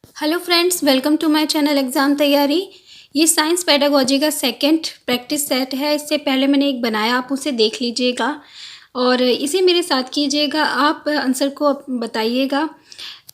Hello friends, welcome to my channel exam Taiyari. ये science pedagogy का second practice set है। इससे पहले मैंने एक बनाया, आप उसे देख लीजिएगा और इसे मेरे साथ कीजिएगा। आप आंसर को बताइएगा।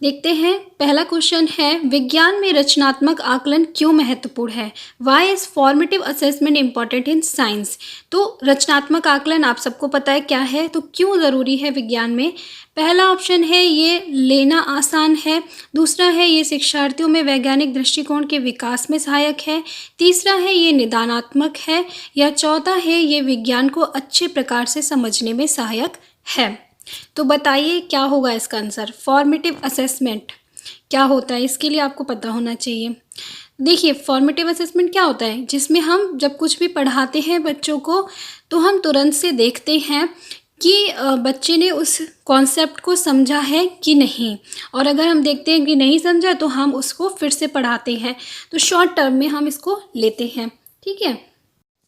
देखते हैं, पहला क्वेश्चन है, विज्ञान में रचनात्मक आकलन क्यों महत्वपूर्ण है? Why is formative assessment important in science? तो रचनात्मक आकलन आप सबको पता है क्या है, तो क्यों ज़रूरी है विज्ञान में? पहला ऑप्शन है ये लेना आसान है। दूसरा है ये शिक्षार्थियों में वैज्ञानिक दृष्टिकोण के विकास में सहायक है। तीसरा है ये निदानात्मक है। या चौथा है ये विज्ञान को अच्छे प्रकार से समझने में सहायक है। तो बताइए क्या होगा इसका आंसर। फॉर्मेटिव असेसमेंट क्या होता है, इसके लिए आपको पता होना चाहिए। देखिए, फॉर्मेटिव असेसमेंट क्या होता है, जिसमें हम जब कुछ भी पढ़ाते हैं बच्चों को तो हम तुरंत से देखते हैं कि बच्चे ने उस कॉन्सेप्ट को समझा है कि नहीं, और अगर हम देखते हैं कि नहीं समझा तो हम उसको फिर से पढ़ाते हैं। तो शॉर्ट टर्म में हम इसको लेते हैं, ठीक है।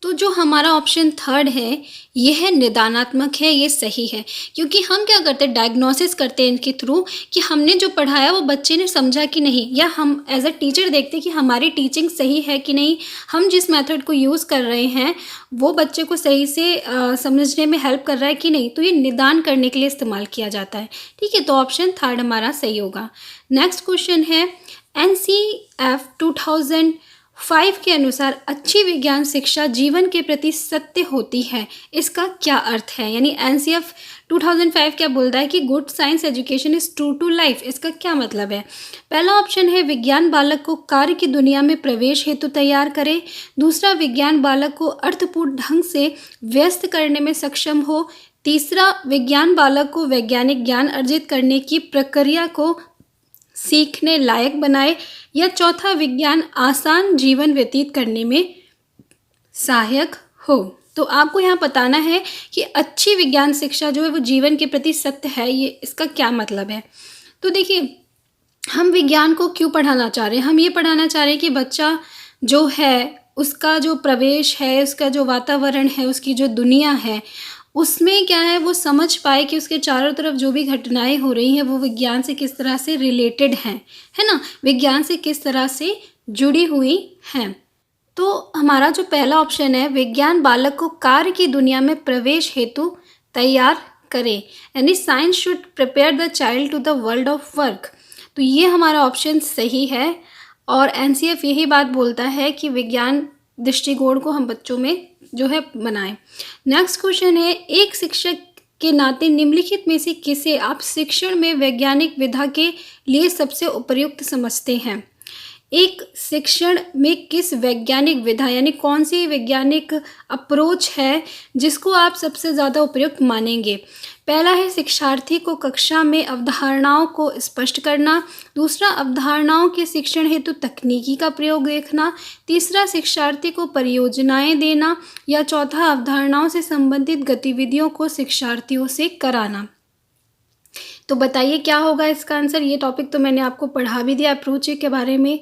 तो जो हमारा ऑप्शन थर्ड है ये है निदानात्मक है, ये सही है। क्योंकि हम क्या करते हैं, डायग्नोसिस करते हैं इनके थ्रू कि हमने जो पढ़ाया वो बच्चे ने समझा कि नहीं, या हम एज अ टीचर देखते हैं कि हमारी टीचिंग सही है कि नहीं, हम जिस मेथड को यूज़ कर रहे हैं वो बच्चे को सही से समझने में हेल्प कर रहा है कि नहीं। तो ये निदान करने के लिए इस्तेमाल किया जाता है, ठीक है। तो ऑप्शन थर्ड हमारा सही होगा। नेक्स्ट क्वेश्चन है, NCF 2005 के अनुसार अच्छी विज्ञान शिक्षा जीवन के प्रति सत्य होती है, इसका क्या अर्थ है? यानी NCF 2005 क्या बोलता है कि good science education is true to life, इसका क्या मतलब है? पहला ऑप्शन है विज्ञान बालक को कार्य की दुनिया में प्रवेश हेतु तैयार करे। दूसरा, विज्ञान बालक को अर्थपूर्ण ढंग से व्यस्त करने में सक्षम हो। तीसरा, विज्ञान बालक को वैज्ञानिक ज्ञान अर्जित करने की प्रक्रिया को सीखने लायक बनाए। या चौथा, विज्ञान आसान जीवन व्यतीत करने में सहायक हो। तो आपको यहाँ बताना है कि अच्छी विज्ञान शिक्षा जो है वो जीवन के प्रति सत्य है, ये इसका क्या मतलब है। तो देखिए, हम विज्ञान को क्यों पढ़ाना चाह रहे हैं? हम ये पढ़ाना चाह रहे हैं कि बच्चा जो है उसका जो प्रवेश है, उसका जो वातावरण है, उसकी जो दुनिया है, उसमें क्या है वो समझ पाए कि उसके चारों तरफ जो भी घटनाएं हो रही हैं वो विज्ञान से किस तरह से रिलेटेड हैं, है ना, विज्ञान से किस तरह से जुड़ी हुई हैं। तो हमारा जो पहला ऑप्शन है, विज्ञान बालक को कार्य की दुनिया में प्रवेश हेतु तैयार करे, यानी science should prepare the child to the world of work. तो ये हमारा ऑप्शन सही है और NCF यही बात बोलता है कि विज्ञान दृष्टिकोण को हम बच्चों में जो है बनाएं। नेक्स्ट क्वेश्चन है, एक शिक्षक के नाते निम्नलिखित में से किसे आप शिक्षण में वैज्ञानिक विधा के लिए सबसे उपयुक्त समझते हैं? एक शिक्षण में किस वैज्ञानिक विधा यानी कौन सी वैज्ञानिक अप्रोच है जिसको आप सबसे ज़्यादा उपयुक्त मानेंगे? पहला है शिक्षार्थी को कक्षा में अवधारणाओं को स्पष्ट करना। दूसरा, अवधारणाओं के शिक्षण हेतु तकनीकी का प्रयोग देखना। तीसरा, शिक्षार्थी को परियोजनाएं देना। या चौथा, अवधारणाओं से संबंधित गतिविधियों को शिक्षार्थियों से कराना। तो बताइए क्या होगा इसका आंसर। ये टॉपिक तो मैंने आपको पढ़ा भी दिया अप्रोच के बारे में।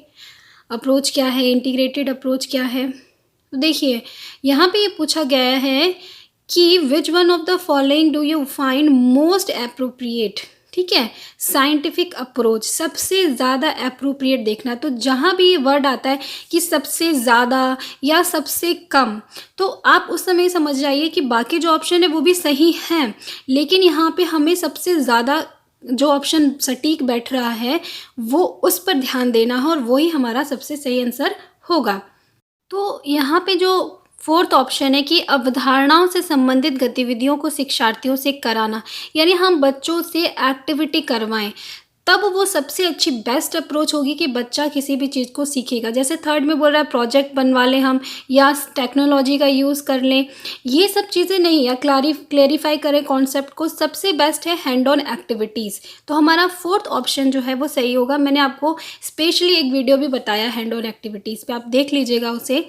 अप्रोच क्या है, इंटीग्रेटेड अप्रोच क्या है। तो देखिए, यहाँ पे ये पूछा गया है कि विच one of the following do you find most appropriate, ठीक है, साइंटिफिक अप्रोच, सबसे ज़्यादा एप्रोप्रिएट देखना। तो जहाँ भी ये वर्ड आता है कि सबसे ज़्यादा या सबसे कम, तो आप उस समय समझ जाइए कि बाकी जो ऑप्शन है वो भी सही हैं, लेकिन यहाँ पे हमें सबसे ज़्यादा जो ऑप्शन सटीक बैठ रहा है वो उस पर ध्यान देना है और वही हमारा सबसे सही आंसर होगा। तो यहाँ पे जो फोर्थ ऑप्शन है कि अवधारणाओं से संबंधित गतिविधियों को शिक्षार्थियों से कराना, यानी हम बच्चों से एक्टिविटी करवाएं, तब वो सबसे अच्छी बेस्ट अप्रोच होगी कि बच्चा किसी भी चीज़ को सीखेगा। जैसे थर्ड में बोल रहा है प्रोजेक्ट बनवा लें हम या टेक्नोलॉजी का यूज़ कर लें, ये सब चीज़ें नहीं, या क्लेरिफाई करें कॉन्सेप्ट को, सबसे बेस्ट है हैंड ऑन एक्टिविटीज़। तो हमारा फोर्थ ऑप्शन जो है वो सही होगा। मैंने आपको स्पेशली एक वीडियो भी बताया हैंड ऑन एक्टिविटीज़ पे, आप देख लीजिएगा उसे।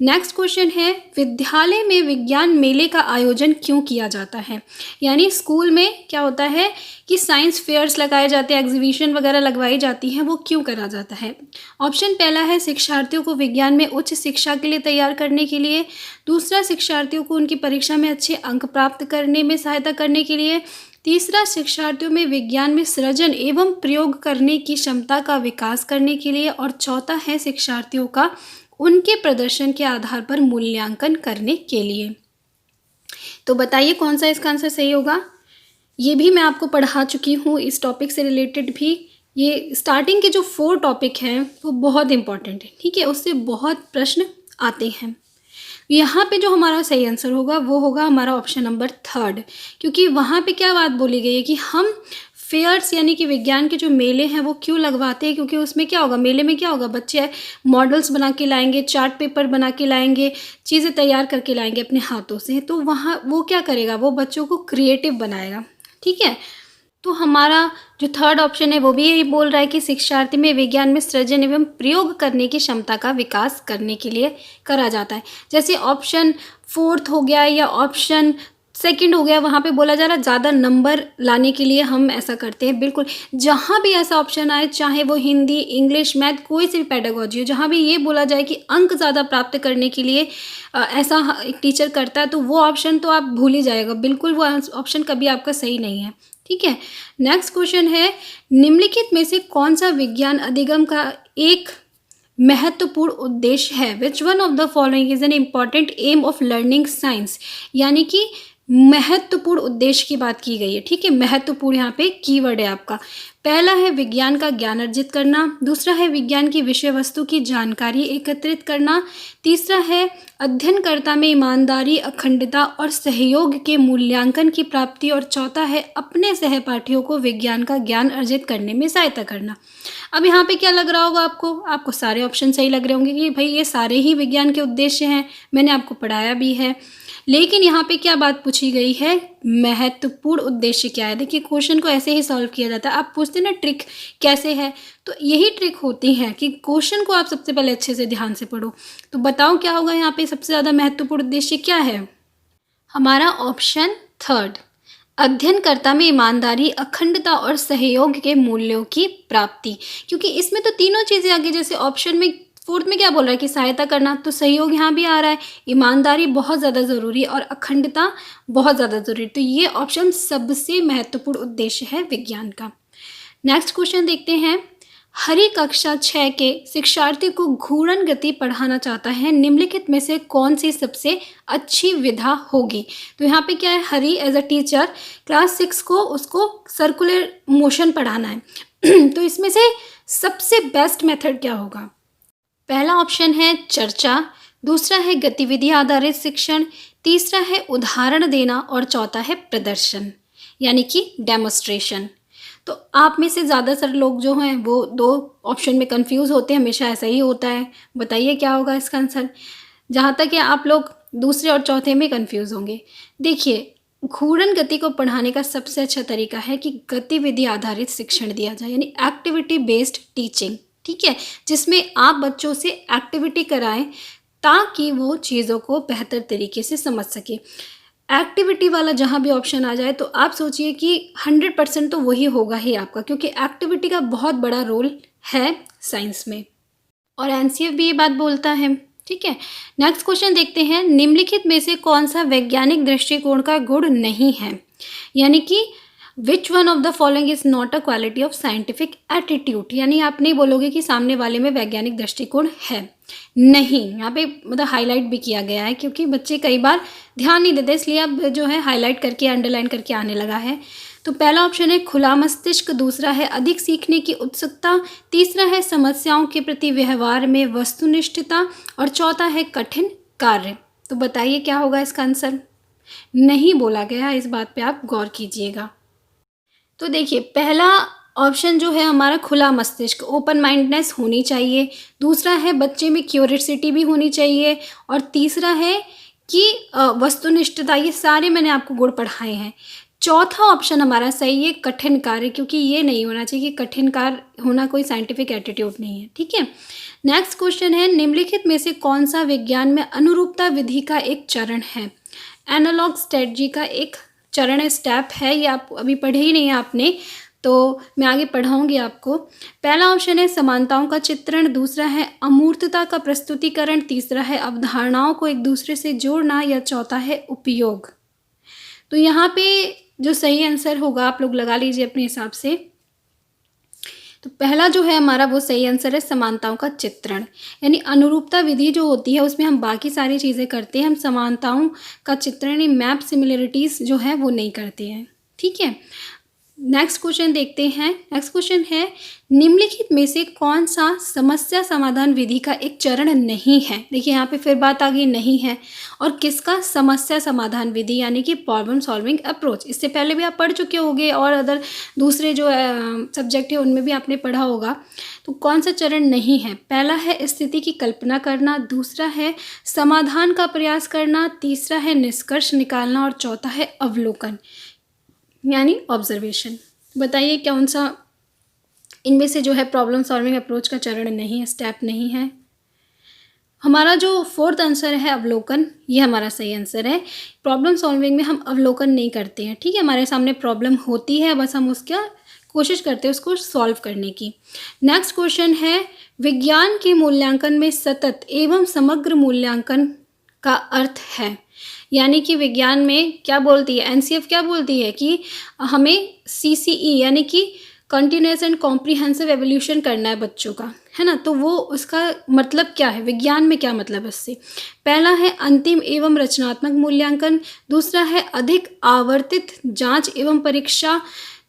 नेक्स्ट क्वेश्चन है, विद्यालय में विज्ञान मेले का आयोजन क्यों किया जाता है? यानी स्कूल में क्या होता है कि साइंस फेयर्स लगाए जाते हैं, एग्जीबिशन वगैरह लगवाई जाती हैं, वो क्यों करा जाता है? ऑप्शन पहला है शिक्षार्थियों को विज्ञान में उच्च शिक्षा के लिए तैयार करने के लिए। दूसरा, शिक्षार्थियों को उनकी परीक्षा में अच्छे अंक प्राप्त करने में सहायता करने के लिए। तीसरा, शिक्षार्थियों में विज्ञान में सृजन एवं प्रयोग करने की क्षमता का विकास करने के लिए। और चौथा है शिक्षार्थियों का उनके प्रदर्शन के आधार पर मूल्यांकन करने के लिए। तो बताइए कौन सा इसका आंसर सही होगा। ये भी मैं आपको पढ़ा चुकी हूँ, इस टॉपिक से रिलेटेड भी। ये स्टार्टिंग के जो 4 टॉपिक हैं वो बहुत इंपॉर्टेंट है, ठीक है, उससे बहुत प्रश्न आते हैं। यहाँ पे जो हमारा सही आंसर होगा वो होगा हमारा ऑप्शन नंबर 3, क्योंकि वहाँ पे क्या बात बोली गई है कि हम फेयर्स यानी कि विज्ञान के जो मेले हैं वो क्यों लगवाते हैं, क्योंकि उसमें क्या होगा, मेले में क्या होगा, बच्चे मॉडल्स बना के लाएंगे, चार्ट पेपर बना के लाएंगे, चीज़ें तैयार करके लाएंगे अपने हाथों से। तो वहाँ वो क्या करेगा, वो बच्चों को क्रिएटिव बनाएगा, ठीक है। तो हमारा जो 3rd ऑप्शन है वो भी यही बोल रहा है कि शिक्षार्थी में विज्ञान में सृजन एवं प्रयोग करने की क्षमता का विकास करने के लिए करा जाता है। जैसे ऑप्शन 4th हो गया या ऑप्शन 2nd हो गया, वहाँ पे बोला जा रहा है ज़्यादा नंबर लाने के लिए हम ऐसा करते हैं। बिल्कुल, जहाँ भी ऐसा ऑप्शन आए, चाहे वो हिंदी, इंग्लिश, मैथ, कोई सी भी पेडागोजी हो, जहाँ भी ये बोला जाए कि अंक ज़्यादा प्राप्त करने के लिए ऐसा एक टीचर करता है, तो वो ऑप्शन तो आप भूल ही जाएगा। बिल्कुल वो ऑप्शन कभी आपका सही नहीं है, ठीक है। नेक्स्ट क्वेश्चन है, निम्नलिखित में से कौन सा विज्ञान अधिगम का एक महत्वपूर्ण उद्देश्य है। Which one of the following is an important aim of learning science. यानी कि महत्वपूर्ण उद्देश्य की बात की गई है, ठीक है। महत्वपूर्ण यहाँ पे कीवर्ड है आपका। पहला है विज्ञान का ज्ञान अर्जित करना, दूसरा है विज्ञान की विषय वस्तु की जानकारी एकत्रित करना, तीसरा है अध्ययनकर्ता में ईमानदारी, अखंडता और सहयोग के मूल्यांकन की प्राप्ति, और चौथा है अपने सहपाठियों को विज्ञान का ज्ञान अर्जित करने में सहायता करना। अब यहाँ पे क्या लग रहा होगा आपको सारे ऑप्शन सही लग रहे होंगे कि भाई ये सारे ही विज्ञान के उद्देश्य हैं, मैंने आपको पढ़ाया भी है। लेकिन यहाँ पे क्या बात पूछी गई है, महत्वपूर्ण उद्देश्य क्या है। देखिए क्वेश्चन को ऐसे ही सॉल्व किया जाता है। आप पूछते ना ट्रिक कैसे है, तो यही ट्रिक होती है कि क्वेश्चन को आप सबसे पहले अच्छे से ध्यान से पढ़ो। तो बताओ क्या होगा यहाँ पे, सबसे ज़्यादा महत्वपूर्ण उद्देश्य क्या है। हमारा ऑप्शन 3, अध्ययनकर्ता में ईमानदारी, अखंडता और सहयोग के मूल्यों की प्राप्ति। क्योंकि इसमें तो तीनों चीज़ें आगे, जैसे ऑप्शन में 4th में क्या बोल रहा है कि सहायता करना, तो सहयोग यहाँ भी आ रहा है, ईमानदारी बहुत ज़्यादा ज़रूरी और अखंडता बहुत ज़्यादा ज़रूरी। तो ये ऑप्शन सबसे महत्वपूर्ण उद्देश्य है विज्ञान का। नेक्स्ट क्वेश्चन देखते हैं, हरि कक्षा 6 के शिक्षार्थी को घूर्णन गति पढ़ाना चाहता है, निम्नलिखित में से कौन सी सबसे अच्छी विधा होगी। तो यहाँ पे क्या है, Hari as a teacher class 6 को उसको सर्कुलर मोशन पढ़ाना है तो इसमें से सबसे बेस्ट मेथड क्या होगा। पहला ऑप्शन है चर्चा, दूसरा है गतिविधि आधारित शिक्षण, तीसरा है उदाहरण देना और चौथा है प्रदर्शन यानी कि डेमोस्ट्रेशन। तो आप में से ज़्यादातर लोग जो हैं वो 2 ऑप्शन में कंफ्यूज होते हैं, हमेशा ऐसा ही होता है। बताइए क्या होगा इसका आंसर। जहाँ तक है आप लोग दूसरे और चौथे में कंफ्यूज होंगे। देखिए घूर्णन गति को पढ़ाने का सबसे अच्छा तरीका है कि गतिविधि आधारित शिक्षण दिया जाए, यानी एक्टिविटी बेस्ड टीचिंग, ठीक है, जिसमें आप बच्चों से एक्टिविटी कराएं ताकि वो चीज़ों को बेहतर तरीके से समझ सके। एक्टिविटी वाला जहाँ भी ऑप्शन आ जाए तो आप सोचिए कि 100% तो वही होगा ही आपका, क्योंकि एक्टिविटी का बहुत बड़ा रोल है साइंस में और एनसीएफ भी ये बात बोलता है, ठीक है। नेक्स्ट क्वेश्चन देखते हैं, निम्नलिखित में से कौन सा वैज्ञानिक दृष्टिकोण का गुण नहीं है, यानी कि विच one of the following is not a quality of scientific attitude. यानी आप नहीं बोलोगे कि सामने वाले में वैज्ञानिक दृष्टिकोण है, नहीं, यहाँ पे मतलब हाईलाइट भी किया गया है क्योंकि बच्चे कई बार ध्यान नहीं देते, इसलिए अब जो है हाईलाइट करके अंडरलाइन करके आने लगा है। तो पहला ऑप्शन है खुला मस्तिष्क, दूसरा है अधिक सीखने की उत्सुकता, तीसरा है समस्याओं के प्रति व्यवहार में वस्तुनिष्ठता और चौथा है कठिन कार्य। तो बताइए क्या होगा इसका आंसर। नहीं बोला गया, इस बात पे आप गौर कीजिएगा। तो देखिए पहला ऑप्शन जो है हमारा खुला मस्तिष्क, ओपन माइंडनेस होनी चाहिए, दूसरा है बच्चे में क्यूरियोसिटी भी होनी चाहिए और तीसरा है कि वस्तुनिष्ठता। ये सारे मैंने आपको गुण पढ़ाए हैं। चौथा ऑप्शन हमारा सही है कठिन कार्य, क्योंकि ये नहीं होना चाहिए कि कठिन कार्य होना कोई साइंटिफिक एटीट्यूड नहीं है, ठीक है। नेक्स्ट क्वेश्चन है, निम्नलिखित में से कौन सा विज्ञान में अनुरूपता विधि का एक चरण है। एनालॉग स्ट्रेटजी का एक चरण स्टेप है, ये आप अभी पढ़े ही नहीं है आपने, तो मैं आगे पढ़ाऊंगी आपको। पहला ऑप्शन है समानताओं का चित्रण, दूसरा है अमूर्तता का प्रस्तुतिकरण, तीसरा है अवधारणाओं को एक दूसरे से जोड़ना या चौथा है उपयोग। तो यहाँ पे जो सही आंसर होगा आप लोग लगा लीजिए अपने हिसाब से। तो पहला जो है हमारा वो सही आंसर है समानताओं का चित्रण। यानी अनुरूपता विधि जो होती है उसमें हम बाकी सारी चीज़ें करते हैं, हम समानताओं का चित्रण यानी मैप सिमिलरिटीज़ जो है वो नहीं करते हैं। ठीक है, नेक्स्ट क्वेश्चन देखते हैं। नेक्स्ट क्वेश्चन है निम्नलिखित में से कौन सा समस्या समाधान विधि का एक चरण नहीं है। देखिए यहाँ पे फिर बात आ गई नहीं है, और किसका, समस्या समाधान विधि यानी कि प्रॉब्लम सॉल्विंग अप्रोच। इससे पहले भी आप पढ़ चुके होंगे और अदर दूसरे जो सब्जेक्ट है उनमें भी आपने पढ़ा होगा। तो कौन सा चरण नहीं है, पहला है स्थिति की कल्पना करना, दूसरा है समाधान का प्रयास करना, तीसरा है निष्कर्ष निकालना और चौथा है अवलोकन यानी ऑब्जर्वेशन। बताइए कौन सा इनमें से जो है प्रॉब्लम सॉल्विंग अप्रोच का चरण नहीं है, स्टेप नहीं है। हमारा जो फोर्थ आंसर है अवलोकन, ये हमारा सही आंसर है। प्रॉब्लम सॉल्विंग में हम अवलोकन नहीं करते हैं। ठीक है, हमारे सामने प्रॉब्लम होती है, बस हम उसका कोशिश करते हैं उसको सॉल्व करने की। नेक्स्ट क्वेश्चन है विज्ञान के मूल्यांकन में सतत एवं समग्र मूल्यांकन का अर्थ है। यानी कि विज्ञान में क्या बोलती है, एनसीएफ क्या बोलती है कि हमें सीसीई यानी कि कंटिन्यूस एंड कॉम्प्रिहेंसिव एवोल्यूशन करना है बच्चों का, है ना। तो वो उसका मतलब क्या है, विज्ञान में क्या मतलब है उससे। पहला है अंतिम एवं रचनात्मक मूल्यांकन, दूसरा है अधिक आवर्तित जांच एवं परीक्षा,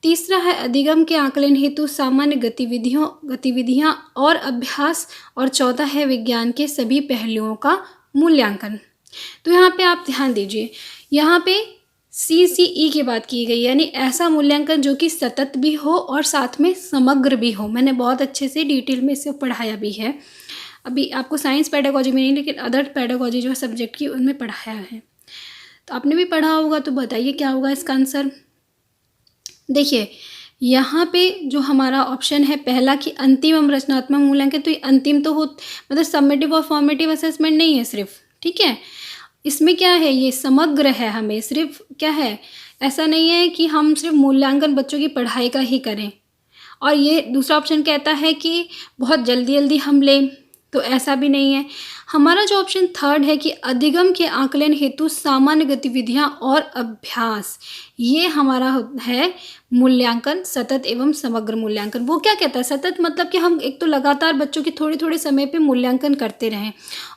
तीसरा है अधिगम के आकलन हेतु सामान्य गतिविधियां और अभ्यास, और चौथा है विज्ञान के सभी पहलुओं का मूल्यांकन। तो यहाँ पे आप ध्यान दीजिए, यहाँ पे CCE की बात की गई, यानी ऐसा मूल्यांकन जो कि सतत भी हो और साथ में समग्र भी हो। मैंने बहुत अच्छे से डिटेल में इसे पढ़ाया भी है। अभी आपको साइंस पेडागोजी में नहीं लेकिन अदर पेडागोजी जो है सब्जेक्ट की उनमें पढ़ाया है, तो आपने भी पढ़ा होगा। तो बताइए क्या होगा इसका आंसर। देखिए यहाँ पे जो हमारा ऑप्शन है पहला कि अंतिम एवं रचनात्मक मूल्यांकन, तो ये अंतिम तो हो मतलब सबमिटिव और फॉर्मेटिव असेसमेंट नहीं है सिर्फ। ठीक है, इसमें क्या है, ये समग्र है। हमें सिर्फ क्या है, ऐसा नहीं है कि हम सिर्फ मूल्यांकन बच्चों की पढ़ाई का ही करें। और ये दूसरा ऑप्शन कहता है कि बहुत जल्दी जल्दी हम लें, तो ऐसा भी नहीं है। हमारा जो ऑप्शन थर्ड है कि अधिगम के आकलन हेतु सामान्य गतिविधियां और अभ्यास, ये हमारा है मूल्यांकन सतत एवं समग्र मूल्यांकन। वो क्या कहता है, सतत मतलब कि हम एक तो लगातार बच्चों की थोड़े थोड़े समय पे मूल्यांकन करते रहें,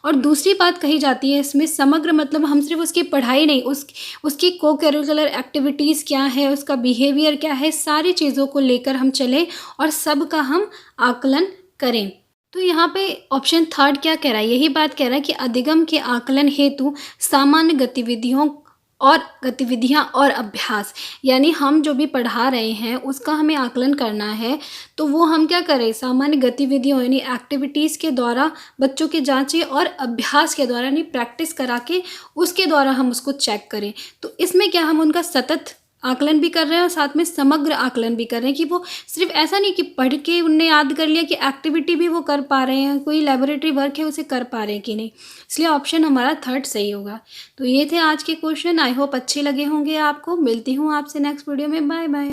और दूसरी बात कही जाती है इसमें समग्र मतलब हम सिर्फ उसकी पढ़ाई नहीं, उसकी को करिकुलर एक्टिविटीज़ क्या है, उसका बिहेवियर क्या है, सारी चीज़ों को लेकर हम चलें और सब का हम आकलन करें। तो यहाँ पे ऑप्शन थर्ड क्या कह रहा है, यही बात कह रहा है कि अधिगम के आकलन हेतु सामान्य गतिविधियाँ और अभ्यास, यानी हम जो भी पढ़ा रहे हैं उसका हमें आकलन करना है, तो वो हम क्या करें, सामान्य गतिविधियों यानी एक्टिविटीज़ के द्वारा बच्चों के जांचें और अभ्यास के द्वारा यानी प्रैक्टिस करा के उसके द्वारा हम उसको चेक करें। तो इसमें क्या हम उनका सतत आकलन भी कर रहे हैं और साथ में समग्र आकलन भी कर रहे हैं कि वो सिर्फ ऐसा नहीं कि पढ़ के उनने याद कर लिया, कि एक्टिविटी भी वो कर पा रहे हैं, कोई लेबोरेटरी वर्क है उसे कर पा रहे हैं कि नहीं। इसलिए ऑप्शन हमारा थर्ड सही होगा। तो ये थे आज के क्वेश्चन। आई होप अच्छे लगे होंगे आपको। मिलती हूँ आपसे नेक्स्ट वीडियो में। Bye bye.